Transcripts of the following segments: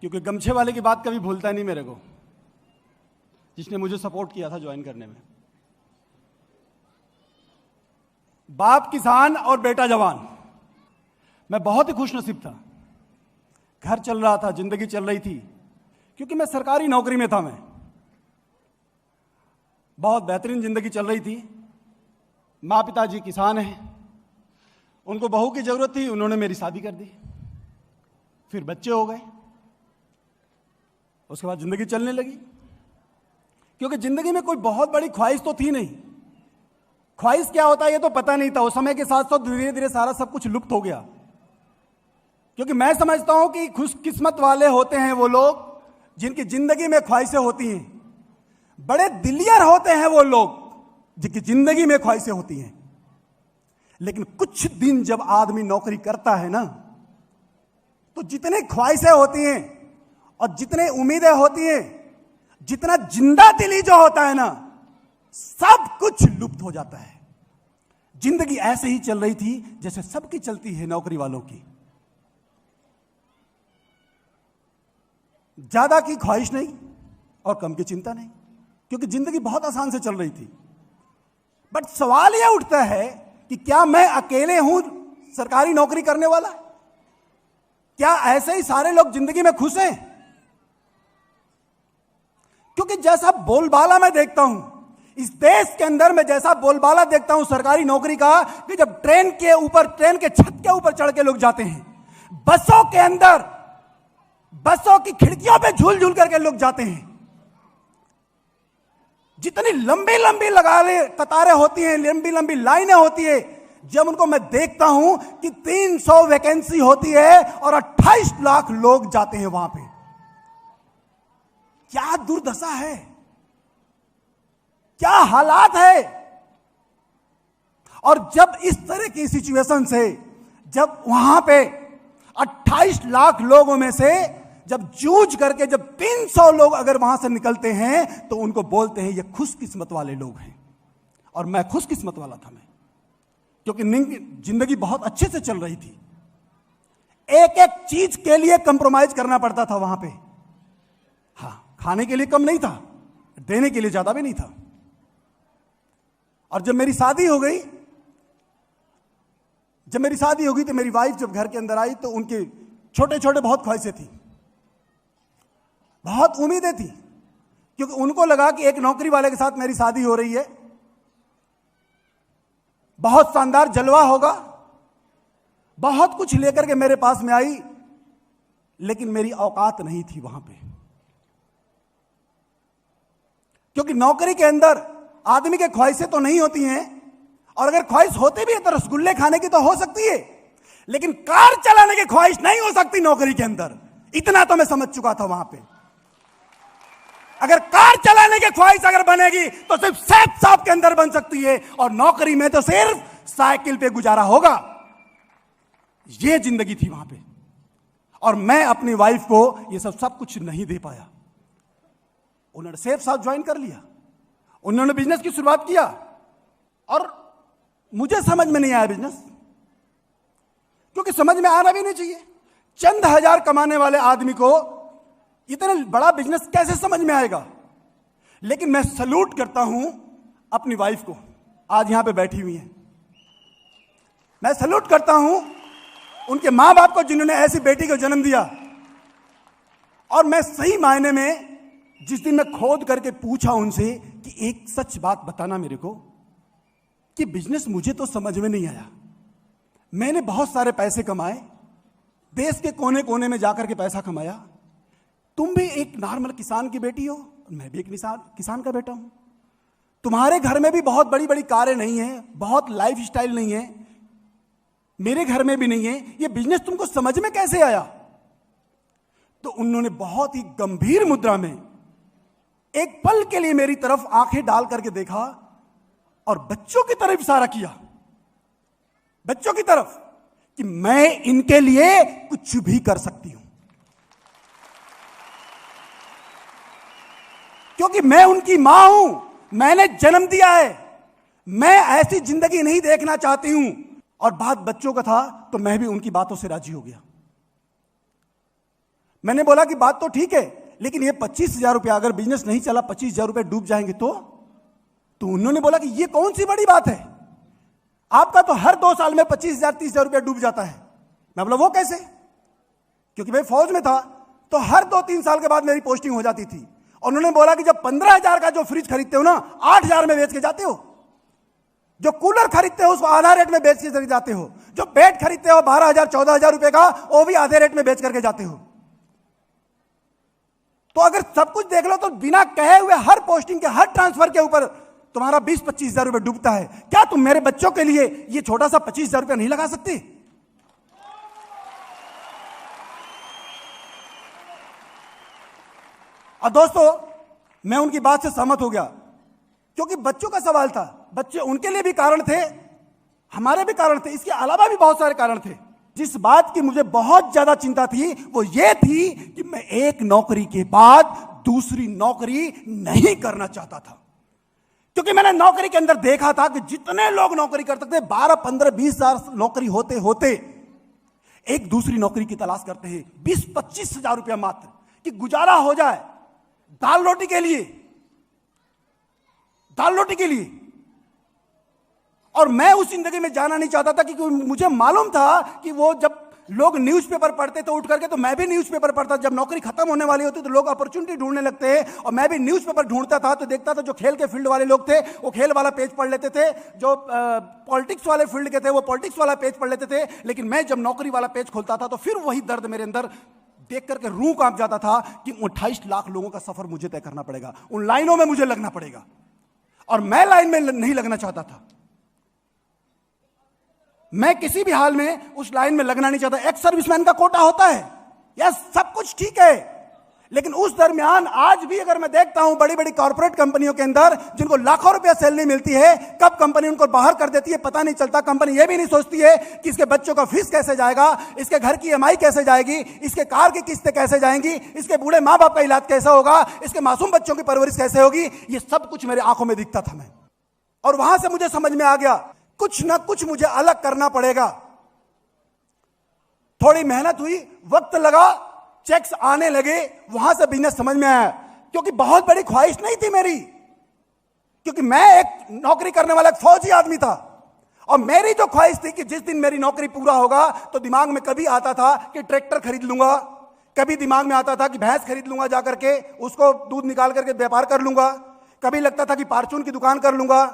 क्योंकि गमछे वाले की बात कभी भूलता नहीं मेरे को, जिसने मुझे सपोर्ट किया था ज्वाइन करने में। बाप किसान और बेटा जवान। मैं बहुत ही खुशनसीब था, घर चल रहा था, जिंदगी चल रही थी, क्योंकि मैं सरकारी नौकरी में था। मैं बहुत बेहतरीन जिंदगी चल रही थी। माँ पिताजी किसान हैं, उनको बहू की जरूरत थी, उन्होंने मेरी शादी कर दी, फिर बच्चे हो गए, उसके बाद जिंदगी चलने लगी। क्योंकि जिंदगी में कोई बहुत बड़ी ख्वाहिश तो थी नहीं। ख्वाहिश क्या होता है ये तो पता नहीं था। उस समय के साथ साथ धीरे धीरे सारा सब कुछ लुप्त हो गया। क्योंकि मैं समझता हूं कि खुशकिस्मत वाले होते हैं वो लोग जिनकी जिंदगी में ख्वाहिशें होती हैं। बड़े दिलियर होते हैं वो लोग जिनकी जिंदगी में ख्वाहिशें होती हैं। लेकिन कुछ दिन जब आदमी नौकरी करता है ना, तो जितनी ख्वाहिशें होती हैं और जितने उम्मीदें होती हैं, जितना जिंदा दिली जो होता है ना, सब कुछ लुप्त हो जाता है। जिंदगी ऐसे ही चल रही थी जैसे सबकी चलती है नौकरी वालों की। ज्यादा की ख्वाहिश नहीं और कम की चिंता नहीं, क्योंकि जिंदगी बहुत आसान से चल रही थी। बट सवाल यह उठता है कि क्या मैं अकेले हूं सरकारी नौकरी करने वाला? क्या ऐसे ही सारे लोग जिंदगी में खुश हैं? क्योंकि जैसा बोलबाला मैं देखता हूं इस देश के अंदर, मैं जैसा बोलबाला देखता हूं सरकारी नौकरी का, कि जब ट्रेन के छत के ऊपर चढ़ के लोग जाते हैं, बसों के अंदर, बसों की खिड़कियों पे झूल झूल करके लोग जाते हैं, जितनी लंबी लंबी कतारें होती हैं, लंबी लंबी लाइनें होती है, जब उनको मैं देखता हूं कि 300 वैकेंसी होती है और 28 लाख लोग जाते हैं वहां पे, क्या दुर्दशा है, क्या हालात है। और जब इस तरह की सिचुएशन से, जब वहां पे 28 लाख लोगों में से जब जूझ करके जब 300 लोग अगर वहां से निकलते हैं, तो उनको बोलते हैं ये खुशकिस्मत वाले लोग हैं। और मैं खुशकिस्मत वाला था, मैं, क्योंकि जिंदगी बहुत अच्छे से चल रही थी। एक एक चीज के लिए कंप्रोमाइज करना पड़ता था वहां पे। हाँ, खाने के लिए कम नहीं था, देने के लिए ज्यादा भी नहीं था। और जब मेरी शादी हो गई तो मेरी वाइफ जब घर के अंदर आई, तो उनके छोटे छोटे बहुत ख्वाहिशें थी, बहुत उम्मीदें थी, क्योंकि उनको लगा कि एक नौकरी वाले के साथ मेरी शादी हो रही है, बहुत शानदार जलवा होगा, बहुत कुछ लेकर के मेरे पास में आई। लेकिन मेरी औकात नहीं थी वहां पे, क्योंकि नौकरी के अंदर आदमी के ख्वाहिशें तो नहीं होती हैं, और अगर ख्वाहिश होती भी है तो रसगुल्ले खाने की तो हो सकती है, लेकिन कार चलाने की ख्वाहिश नहीं हो सकती नौकरी के अंदर। इतना तो मैं समझ चुका था वहां पे। अगर कार चलाने की ख्वाहिश अगर बनेगी तो सिर्फ सेफ शॉप के अंदर बन सकती है, और नौकरी में तो सिर्फ साइकिल पे गुजारा होगा। यह जिंदगी थी वहां पे, और मैं अपनी वाइफ को यह सब कुछ नहीं दे पाया। उन्होंने सेफ शॉप ज्वाइन कर लिया, उन्होंने बिजनेस की शुरुआत किया, और मुझे समझ में नहीं आया बिजनेस, क्योंकि समझ में आना भी नहीं चाहिए। चंद हजार कमाने वाले आदमी को इतना बड़ा बिजनेस कैसे समझ में आएगा। लेकिन मैं सल्यूट करता हूं अपनी वाइफ को, आज यहां पे बैठी हुई हैं। मैं सल्यूट करता हूं उनके मां बाप को जिन्होंने ऐसी बेटी को जन्म दिया। और मैं सही मायने में जिस दिन मैं खोद करके पूछा उनसे कि एक सच बात बताना मेरे को, कि बिजनेस मुझे तो समझ में नहीं आया, मैंने बहुत सारे पैसे कमाए, देश के कोने कोने में जाकर के पैसा कमाया, तुम भी एक नॉर्मल किसान की बेटी हो, मैं भी एक किसान का बेटा हूं, तुम्हारे घर में भी बहुत बड़ी बड़ी कारें नहीं है, बहुत लाइफ स्टाइल नहीं है, मेरे घर में भी नहीं है, ये बिजनेस तुमको समझ में कैसे आया? तो उन्होंने बहुत ही गंभीर मुद्रा में एक पल के लिए मेरी तरफ आंखें डाल करके देखा और बच्चों की तरफ इशारा किया, बच्चों की तरफ, कि मैं इनके लिए कुछ भी कर सकती हूं, क्योंकि मैं उनकी मां हूं, मैंने जन्म दिया है, मैं ऐसी जिंदगी नहीं देखना चाहती हूं। और बात बच्चों का था तो मैं भी उनकी बातों से राजी हो गया। मैंने बोला कि बात तो ठीक है, लेकिन ये 25,000 रुपया अगर बिजनेस नहीं चला, 25,000 रुपये डूब जाएंगे तो उन्होंने बोला कि ये कौन सी बड़ी बात है, आपका तो हर 2 साल में 25,000 30,000 रुपया डूब जाता है। मैं बोला वो कैसे? क्योंकि मैं फौज में था तो हर 2-3 साल के बाद मेरी पोस्टिंग हो जाती थी। और उन्होंने बोला कि जब 15,000 का जो फ्रिज खरीदते हो ना, 8,000 में बेच के जाते हो। जो कूलर खरीदते हो उसको आधा रेट में बेच के जाते हो। जो बेड खरीदते हो 12,000 14,000 रुपए का, वो भी आधे रेट में बेच करके जाते हो। तो अगर सब कुछ देख लो तो बिना कहे हुए हर पोस्टिंग के, हर ट्रांसफर के ऊपर तुम्हारा 20-25,000 रुपए डूबता है। क्या तुम मेरे बच्चों के लिए ये छोटा सा 25,000 रुपया नहीं लगा सकते? और दोस्तों, मैं उनकी बात से सहमत हो गया, क्योंकि बच्चों का सवाल था। बच्चे, उनके लिए भी कारण थे, हमारे भी कारण थे, इसके अलावा भी बहुत सारे कारण थे। जिस बात की मुझे बहुत ज्यादा चिंता थी वो ये थी कि मैं एक नौकरी के बाद दूसरी नौकरी नहीं करना चाहता था। क्योंकि मैंने नौकरी के अंदर देखा था कि जितने लोग नौकरी कर सकते, 12, 15, 20 हजार नौकरी होते होते एक दूसरी नौकरी की तलाश करते हैं, 20-25 हजार रुपया मात्र, कि गुजारा हो जाए दाल रोटी के लिए, दाल रोटी के लिए। और मैं उस जिंदगी में जाना नहीं चाहता था, क्योंकि मुझे मालूम था कि वो जब लोग न्यूज़पेपर पढ़ते थे उठ करके, तो मैं भी न्यूज़पेपर पढ़ता। जब नौकरी खत्म होने वाली होती तो लोग अपॉर्चुनिटी ढूंढने लगते हैं, और मैं भी न्यूज़पेपर ढूंढता था। तो देखता था जो खेल के फील्ड वाले लोग थे वो खेल वाला पेज पढ़ लेते थे, जो पॉलिटिक्स वाले फील्ड के थे वो पॉलिटिक्स वाला पेज पढ़ लेते थे। लेकिन मैं जब नौकरी वाला पेज खोलता था तो फिर वही दर्द मेरे अंदर देख करके रूह कांप जाता था कि 28 लाख लोगों का सफर मुझे तय करना पड़ेगा, उन लाइनों में मुझे लगना पड़ेगा, और मैं लाइन में नहीं लगना चाहता था। मैं किसी भी हाल में उस लाइन में लगना नहीं चाहता। एक्स सर्विसमैन का कोटा होता है, यस, सब कुछ ठीक है, लेकिन उस दरमियान आज भी अगर मैं देखता हूं बड़ी बड़ी कॉर्पोरेट कंपनियों के अंदर जिनको लाखों रुपया सैलरी मिलती है, कब कंपनी उनको बाहर कर देती है पता नहीं चलता। कंपनी ये भी नहीं सोचती है कि इसके बच्चों का फीस कैसे जाएगा, इसके घर की EMI कैसे जाएगी, इसके कार की किस्तें कैसे जाएंगी, इसके बूढ़े माँ बाप का इलाज कैसा होगा, इसके मासूम बच्चों की परवरिश कैसे होगी। ये सब कुछ मेरे आंखों में दिखता था मैं, और वहां से मुझे समझ में आ गया कुछ ना कुछ मुझे अलग करना पड़ेगा। थोड़ी मेहनत हुई, वक्त लगा, चेक्स आने लगे, वहां से बिजनेस समझ में आया। क्योंकि बहुत बड़ी ख्वाहिश नहीं थी मेरी, क्योंकि मैं एक नौकरी करने वाला एक फौजी आदमी था, और मेरी जो ख्वाहिश थी कि जिस दिन मेरी नौकरी पूरा होगा तो दिमाग में कभी आता था कि ट्रैक्टर खरीद लूंगा, कभी दिमाग में आता था कि भैंस खरीद लूंगा, जाकर के उसको दूध निकाल करके व्यापार कर लूंगा, कभी लगता था कि फार्चून की दुकान कर लूंगा,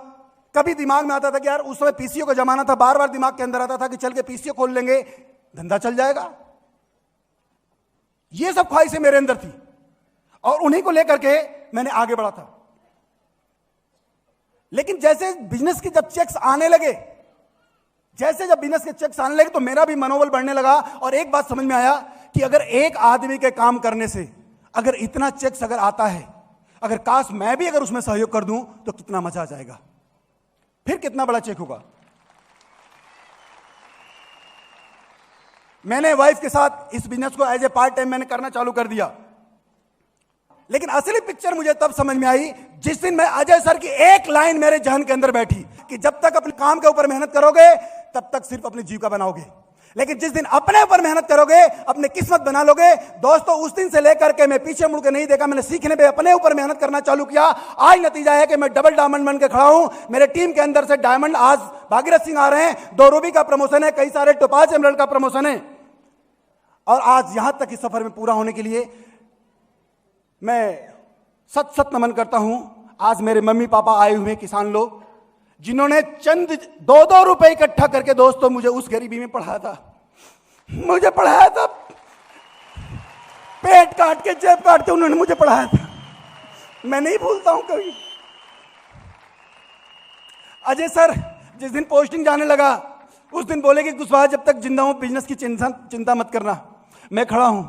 कभी दिमाग में आता था कि यार उस समय पीसीओ का जमाना था, बार बार दिमाग के अंदर आता था कि चल के पीसीओ खोल लेंगे, धंधा चल जाएगा। ये सब ख्वाहिशें मेरे अंदर थी, और उन्हीं को लेकर के मैंने आगे बढ़ा था। लेकिन जैसे बिजनेस के जब चेक्स आने लगे, जब बिजनेस के चेक्स आने लगे तो मेरा भी मनोबल बढ़ने लगा, और एक बात समझ में आया कि अगर एक आदमी के काम करने से अगर इतना चेक्स अगर आता है, अगर काश मैं भी अगर उसमें सहयोग कर दूं तो कितना मजा आ जाएगा, फिर कितना बड़ा चेक होगा। मैंने वाइफ के साथ इस बिजनेस को एज ए पार्ट टाइम मैंने करना चालू कर दिया। लेकिन असली पिक्चर मुझे तब समझ में आई जिस दिन मैं अजय सर की एक लाइन मेरे जहन के अंदर बैठी कि जब तक अपने काम के ऊपर मेहनत करोगे तब तक सिर्फ अपनी जीविका बनाओगे, लेकिन जिस दिन अपने ऊपर मेहनत करोगे अपनी किस्मत बना लोगे। दोस्तों, उस दिन से लेकर के मैं पीछे मुड़ के नहीं देखा, मैंने सीखने पे अपने ऊपर मेहनत करना चालू किया। आज नतीजा है कि मैं डबल डायमंड बन के खड़ा हूं। मेरे टीम के अंदर से डायमंड आज भागीरथ सिंह आ रहे हैं, 2 रूबी का प्रमोशन है, कई सारे टोपाज एमराल्ड का प्रमोशन है, और आज यहां तक इस सफर में पूरा होने के लिए मैं सत सत नमन करता हूं। आज मेरे मम्मी पापा आए हुए किसान लोग, जिन्होंने चंद 2-2 रुपए इकट्ठा करके दोस्तों मुझे उस गरीबी में पढ़ाया था, पेट काट के जेब काट के उन्होंने मुझे पढ़ाया था। मैं नहीं भूलता हूं कभी। अजय सर जिस दिन पोस्टिंग जाने लगा उस दिन बोले कि कुशवाहा जब तक जिंदा हूं बिजनेस की चिंता मत करना, मैं खड़ा हूं।